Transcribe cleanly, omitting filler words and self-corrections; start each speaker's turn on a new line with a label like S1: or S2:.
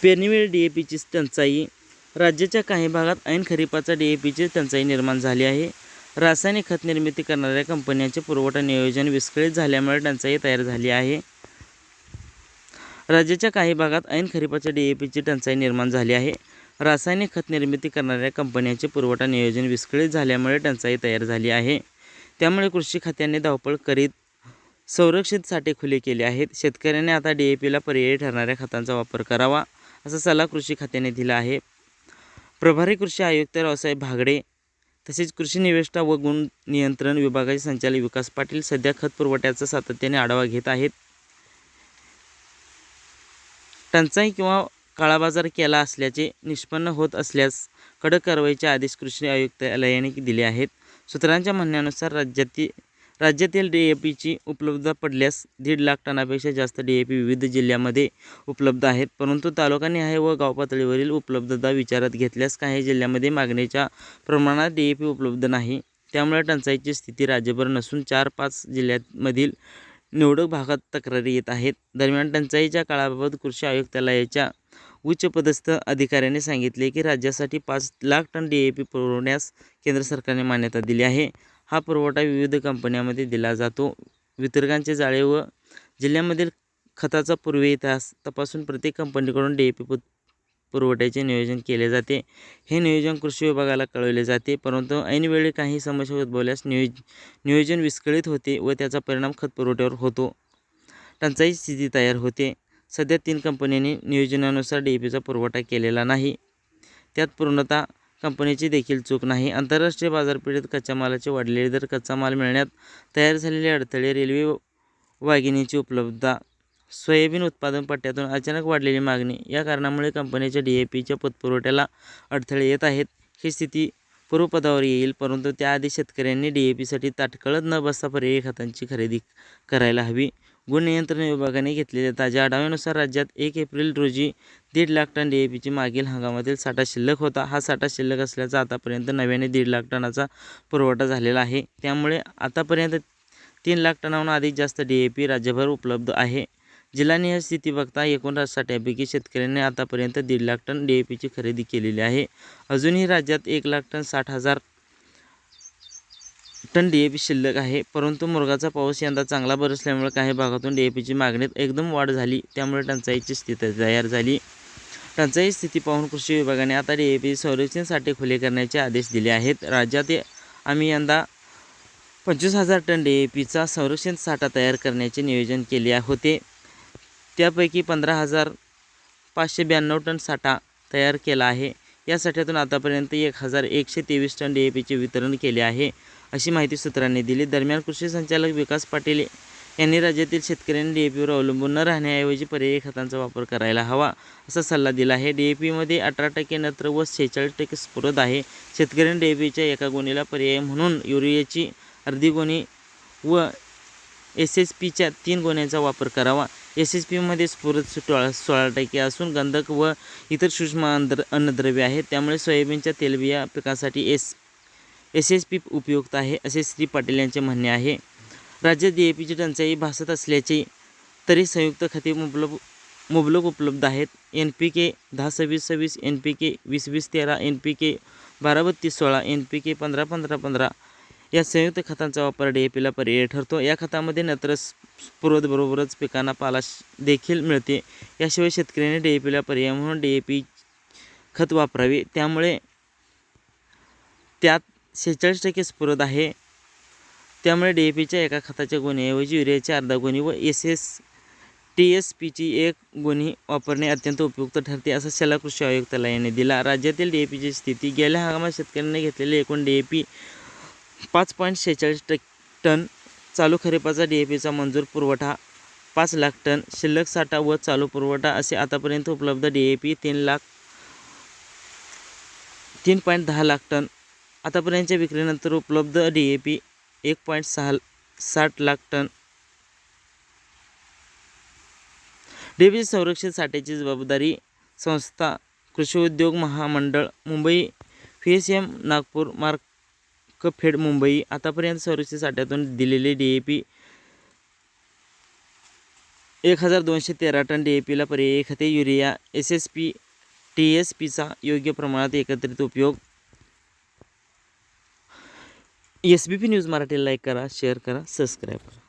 S1: पेरणीवेळी DAPची टंचाई. राज्याच्या काही भागात ऐन खरीपाचा DAPची टंचाई निर्माण झाली आहे. रासायनिक खत निर्मिती करणाऱ्या कंपन्यांचे पुरवठा नियोजन विस्कळीत झाल्यामुळे टंचाई तयार झाली आहे. राज्याच्या काही भागात ऐन खरीपाच्या DAPची टंचाई निर्माण झाली आहे. रासायनिक खत निर्मिती करणाऱ्या कंपन्यांचे पुरवठा नियोजन विस्कळीत झाल्यामुळे टंचाई तयार झाली आहे. त्यामुळे कृषी खात्याने धावपळ करीत संरक्षित साठे खुले केले आहेत. शेतकऱ्यांनी आता DAPला पर्यायी ठरणाऱ्या खतांचा वापर करावा असा सल्ला कृषी खात्याने दिला आहे. प्रभारी कृषी आयुक्त रावसाहेब भागडे तसेच कृषी निविष्ठा व गुण नियंत्रण विभागाचे संचालक विकास पाटील सध्या खत पुरवठ्याचा सातत्याने आढावा घेत आहेत. टंचाई किंवा काळाबाजार केला असल्याचे निष्पन्न होत असल्यास कडक कारवाईचे आदेश कृषी आयुक्तालयाने दिले आहेत. सूत्रांच्या म्हणण्यानुसार राज्यातील DAPची उपलब्धता पडल्यास 1.5 लाख टनापेक्षा जास्त DAP विविध जिल्ह्यांमध्ये उपलब्ध आहेत. परंतु तालुकानिहाय व गाव पातळीवरील उपलब्धता विचारात घेतल्यास काही जिल्ह्यांमध्ये मागणीच्या प्रमाणात DAP उपलब्ध नाही. त्यामुळे टंचाईची स्थिती राज्यभर नसून 4-5 जिल्ह्यांमधील निवडक भागात तक्रारी येत आहेत. दरम्यान टंचाईच्या काळाबाबत कृषी आयुक्तालयाच्या उच्चपदस्थ अधिकाऱ्याने सांगितले की राज्यासाठी 5 लाख टन DAP पुरवण्यास केंद्र सरकारने मान्यता दिली आहे. हा पुरवठा विविध कंपन्यांमध्ये दिला जातो. वितरकांचे जाळे व जिल्ह्यांमधील खताचा पूर्व इतिहास तपासून प्रत्येक कंपनीकडून DAP पुरवठ्याचे नियोजन केले जाते. हे नियोजन कृषी विभागाला कळवले जाते. परंतु ऐनवेळी काही समस्या उद्भवल्यास नियोजन विस्कळीत होते व त्याचा परिणाम खत पुरवठ्यावर होतो. टंचाई स्थिती तयार होते. सध्या 3 कंपन्यांनी नियोजनानुसार DAPचा पुरवठा केलेला नाही. त्यात पूर्णतः कंपनीची देखील चूक नाही. आंतरराष्ट्रीय बाजारपेठेत कच्च्या मालाचे वाढलेले दर, कच्चा माल मिळण्यात तयार झालेले अडथळे, रेल्वे वाहिनीची उपलब्धता, सोयाबीन उत्पादन पट्ट्यातून अचानक वाढलेली मागणी या कारणामुळे कंपनीच्या DAPच्या पतपुरवठ्याला अडथळे येत आहेत. ही स्थिती पूर्वपदावर येईल. परंतु त्याआधी शेतकऱ्यांनी DAPसाठी ताटकळत न बसता पर्यायी खतांची खरेदी करायला हवी. गुण नियंत्रण विभागाने घेतलेल्या ताज्या आढाव्यानुसार राज्यात 1 एप्रिल रोजी 1.5 लाख टन DAPची मागील हंगामातील साठा शिल्लक होता. हा साठा शिल्लक असल्याचा आतापर्यंत नव्याने 1.5 लाख टनाचा पुरवठा झालेला आहे. त्यामुळे आतापर्यंत 3 लाख टनाहून अधिक जास्त DAP राज्यभर उपलब्ध आहे. जिल्हानिहाय स्थिती बघता एकूण साठ्यापैकी शेतकऱ्यांनी आतापर्यंत 1.5 लाख टन DAPची खरेदी केलेली आहे. अजूनही राज्यात 1 लाख टन 60,000 टन DAP शिल्लक आहे. परंतु मुरगाचा पाऊस यंदा चांगला बरसल्यामुळे काही भागातून DAPची मागणीत एकदम वाढ झाली. त्यामुळे टंचाईची स्थिती तयार झाली. टंचाई स्थिती पाहून कृषी विभागाने आता DAP संरक्षण साठे खुले करण्याचे आदेश दिले आहेत. राज्यात आम्ही यंदा 25,000 टन DAPचा संरक्षण साठा तयार करण्याचे नियोजन केले होते. त्यापैकी 15,592 टन साठा तयार केला आहे. या साठ्यातून आतापर्यंत 1,123 टन DAPचे वितरण केले आहे, अशी माहिती सूत्रांनी दिली. दरम्यान कृषी संचालक विकास पाटील यांनी राज्यातील शेतकऱ्यांनी DAPवर अवलंबून न राहण्याऐवजी पर्यायी खतांचा वापर करायला हवा असा सल्ला दिला आहे. DAPमध्ये 18% नत्र व 46% स्फुरद आहे. शेतकऱ्यांनी DAPच्या एका गोणीला पर्याय म्हणून युरियाची अर्धी गोणी व SSPच्या 3 गोण्यांचा वापर करावा. SSPमध्ये स्फुरद 16% असून गंधक व इतर सूक्ष्म अन्नद्रव्ये आहेत. त्यामुळे सोयाबीनच्या तेलबिया पिकासाठी SSP उपयुक्त आहे, असे श्री पाटील यांचे म्हणणे आहे. राज्यात DAPची टंचाई भासत असल्याचे तरी संयुक्त खते मुबलक उपलब्ध आहेत. NPK 10-26-26, NPK 20-20-13, NPK 12-32-16, NPK 15-15-15 या संयुक्त खतांचा वापर DAPला पर्यायी ठरतो. या खतामध्ये नत्र स्फुरद बरोबरच पिकांना पाला देखील मिळते. याशिवाय शेतकऱ्यांनी DAPला पर्याय म्हणून DAP खत वापरावे. त्यामुळे त्यात 46% स्फुरद आहे. त्यामुळे DAPच्या एका खताच्या गोणीऐवजी युरियाची अर्धा गोणी व TSPची 1 गोणी वापरणे अत्यंत उपयुक्त ठरते, असा सल्ला कृषी आयुक्तालयाने दिला. राज्यातील DAPची स्थिती. गेल्या हंगामात शेतकऱ्यांनी घेतलेले एकूण DAP 5.46 टन. चालू खरीपाचा DAPचा मंजूर पुरवठा 5 लाख टन. शिल्लक साठा व चालू पुरवठा असे आतापर्यंत उपलब्ध DAP 3.10 लाख टन. आतापर्यंतच्या विक्रीनंतर उपलब्ध DAP 1.60 लाख टन. DAP संरक्षित साठ्याची जबाबदारी संस्था कृषी उद्योग महामंडळ मुंबई, FSM नागपूर, मार्कफेड मुंबई. आतापर्यंत संरक्षित साठ्यातून दिलेले DAP 1213 टन DAPला पर्यायी खते युरिया SSP TSPचा योग्य प्रमाणात एकत्रित उपयोग. SBP न्यूज मराठीला लाईक करा, शेअर करा, सबस्क्राईब करा.